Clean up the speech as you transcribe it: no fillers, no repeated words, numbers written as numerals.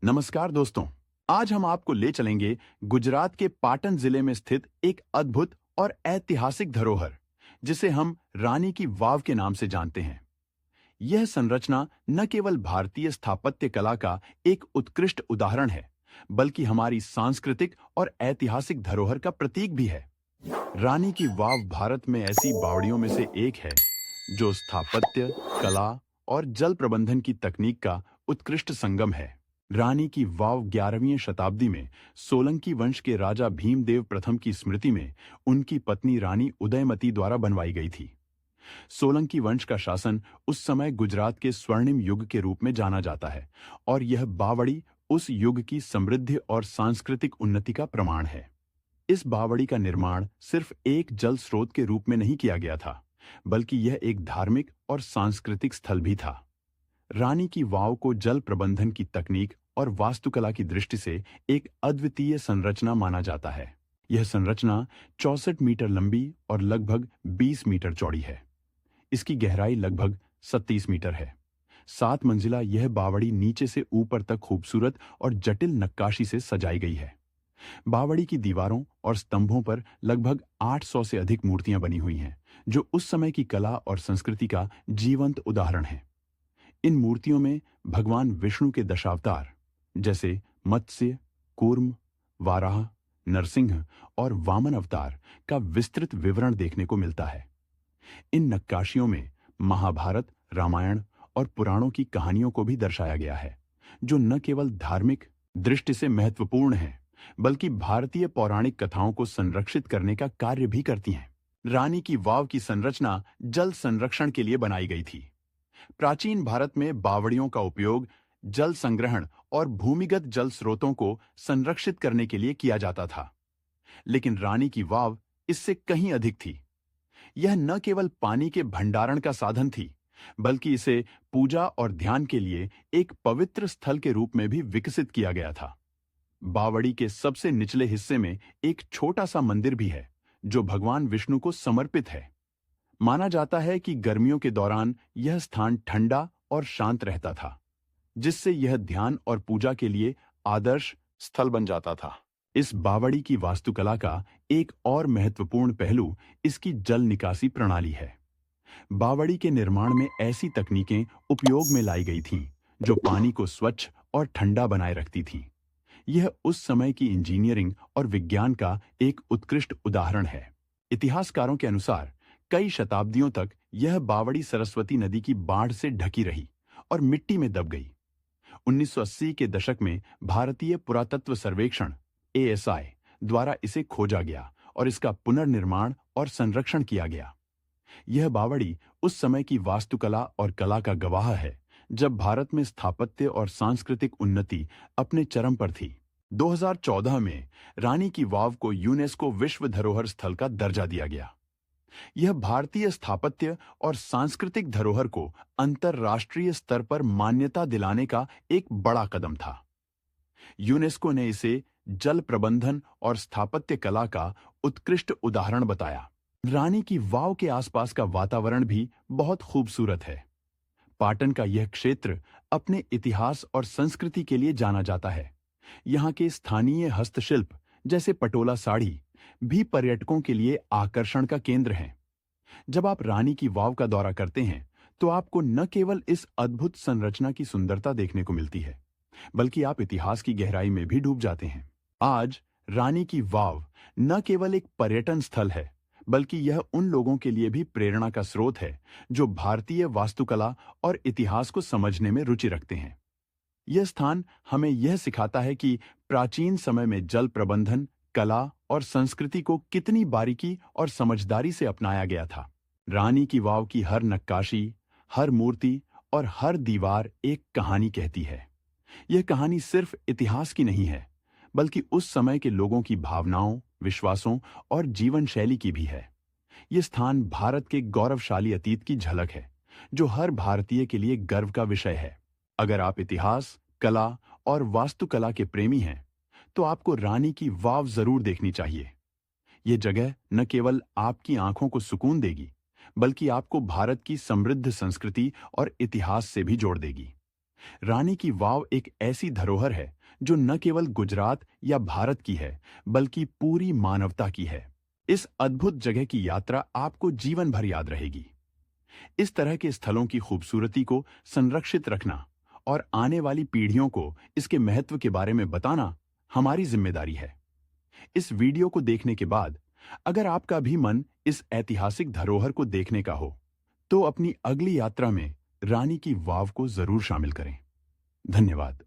नमस्कार दोस्तों। आज हम आपको ले चलेंगे गुजरात के पाटन जिले में स्थित एक अद्भुत और ऐतिहासिक धरोहर, जिसे हम रानी की वाव के नाम से जानते हैं। यह संरचना न केवल भारतीय स्थापत्य कला का एक उत्कृष्ट उदाहरण है, बल्कि हमारी सांस्कृतिक और ऐतिहासिक धरोहर का प्रतीक भी है। रानी की वाव भारत में ऐसी बावड़ियों में से एक है जो स्थापत्य, कला और जल प्रबंधन की तकनीक का उत्कृष्ट संगम है। रानी की वाव 11वीं शताब्दी में सोलंकी वंश के राजा भीमदेव प्रथम की स्मृति में उनकी पत्नी रानी उदयमती द्वारा बनवाई गई थी। सोलंकी वंश का शासन उस समय गुजरात के स्वर्णिम युग के रूप में जाना जाता है और यह बावड़ी उस युग की समृद्धि और सांस्कृतिक उन्नति का प्रमाण है। इस बावड़ी का निर्माण सिर्फ एक जल स्रोत के रूप में नहीं किया गया था, बल्कि यह एक धार्मिक और सांस्कृतिक स्थल भी था। रानी की वाव को जल प्रबंधन की तकनीक और वास्तुकला की दृष्टि से एक अद्वितीय संरचना माना जाता है। यह संरचना 64 मीटर लंबी और लगभग 20 मीटर चौड़ी है। इसकी गहराई लगभग 37 मीटर है। 7 मंजिला यह बावड़ी नीचे से ऊपर तक खूबसूरत और जटिल नक्काशी से सजाई गई है। बावड़ी की दीवारों और स्तंभों पर लगभग 800 से अधिक मूर्तियां बनी हुई हैं, जो उस समय की कला और संस्कृति का जीवंत उदाहरण है। इन मूर्तियों में भगवान विष्णु के दशावतार जैसे मत्स्य, कूर्म, वाराह, नरसिंह और वामन अवतार का विस्तृत विवरण देखने को मिलता है। इन नक्काशियों में महाभारत, रामायण और पुराणों की कहानियों को भी दर्शाया गया है, जो न केवल धार्मिक दृष्टि से महत्वपूर्ण है, बल्कि भारतीय पौराणिक कथाओं को संरक्षित करने का कार्य भी करती हैं। रानी की वाव की संरचना जल संरक्षण के लिए बनाई गई थी। प्राचीन भारत में बावड़ियों का उपयोग जल संग्रहण और भूमिगत जल स्रोतों को संरक्षित करने के लिए किया जाता था। लेकिन रानी की वाव इससे कहीं अधिक थी। यह न केवल पानी के भंडारण का साधन थी, बल्कि इसे पूजा और ध्यान के लिए एक पवित्र स्थल के रूप में भी विकसित किया गया था। बावड़ी के सबसे निचले हिस्से में एक छोटा सा मंदिर भी है, जो भगवान विष्णु को समर्पित है। माना जाता है कि गर्मियों के दौरान यह स्थान ठंडा और शांत रहता था, जिससे यह ध्यान और पूजा के लिए आदर्श स्थल बन जाता था। इस बावड़ी की वास्तुकला का एक और महत्वपूर्ण पहलू इसकी जल निकासी प्रणाली है। बावड़ी के निर्माण में ऐसी तकनीकें उपयोग में लाई गई थीं, जो पानी को स्वच्छ और ठंडा बनाए रखती थीं। यह उस समय की इंजीनियरिंग और विज्ञान का एक उत्कृष्ट उदाहरण है। इतिहासकारों के अनुसार कई शताब्दियों तक यह बावड़ी सरस्वती नदी की बाढ़ से ढकी रही और मिट्टी में दब गई। 1980 के दशक में भारतीय पुरातत्व सर्वेक्षण (ASI) द्वारा इसे खोजा गया और इसका पुनर्निर्माण और संरक्षण किया गया। यह बावड़ी उस समय की वास्तुकला और कला का गवाह है, जब भारत में स्थापत्य और सांस्कृतिक उन्नति अपने चरम पर थी। 2014 में रानी की वाव को यूनेस्को विश्व धरोहर स्थल का दर्जा दिया गया। यह भारतीय स्थापत्य और सांस्कृतिक धरोहर को अंतर्राष्ट्रीय स्तर पर मान्यता दिलाने का एक बड़ा कदम था। यूनेस्को ने इसे जल प्रबंधन और स्थापत्य कला का उत्कृष्ट उदाहरण बताया। रानी की वाव के आसपास का वातावरण भी बहुत खूबसूरत है। पाटन का यह क्षेत्र अपने इतिहास और संस्कृति के लिए जाना जाता है। यहाँ के स्थानीय हस्तशिल्प जैसे पटोला साड़ी भी पर्यटकों के लिए आकर्षण का केंद्र हैं। जब आप रानी की वाव का दौरा करते हैं, तो आपको न केवल इस अद्भुत संरचना की सुंदरता देखने को मिलती है, बल्कि आप इतिहास की गहराई में भी डूब जाते हैं। आज रानी की वाव न केवल एक पर्यटन स्थल है, बल्कि यह उन लोगों के लिए भी प्रेरणा का स्रोत है जो भारतीय वास्तुकला और इतिहास को समझने में रुचि रखते हैं। यह स्थान हमें यह सिखाता है कि प्राचीन समय में जल प्रबंधन, कला और संस्कृति को कितनी बारीकी और समझदारी से अपनाया गया था। रानी की वाव की हर नक्काशी, हर मूर्ति और हर दीवार एक कहानी कहती है। यह कहानी सिर्फ इतिहास की नहीं है, बल्कि उस समय के लोगों की भावनाओं, विश्वासों और जीवन शैली की भी है। यह स्थान भारत के गौरवशाली अतीत की झलक है, जो हर भारतीय के लिए गर्व का विषय है। अगर आप इतिहास, कला और वास्तुकला के प्रेमी हैं, तो आपको रानी की वाव जरूर देखनी चाहिए। ये जगह न केवल आपकी आंखों को सुकून देगी, बल्कि आपको भारत की समृद्ध संस्कृति और इतिहास से भी जोड़ देगी। रानी की वाव एक ऐसी धरोहर है जो न केवल गुजरात या भारत की है, बल्कि पूरी मानवता की है। इस अद्भुत जगह की यात्रा आपको जीवन भर याद रहेगी। इस तरह के स्थलों की खूबसूरती को संरक्षित रखना और आने वाली पीढ़ियों को इसके महत्व के बारे में बताना हमारी जिम्मेदारी है। इस वीडियो को देखने के बाद अगर आपका भी मन इस ऐतिहासिक धरोहर को देखने का हो, तो अपनी अगली यात्रा में रानी की वाव को जरूर शामिल करें। धन्यवाद।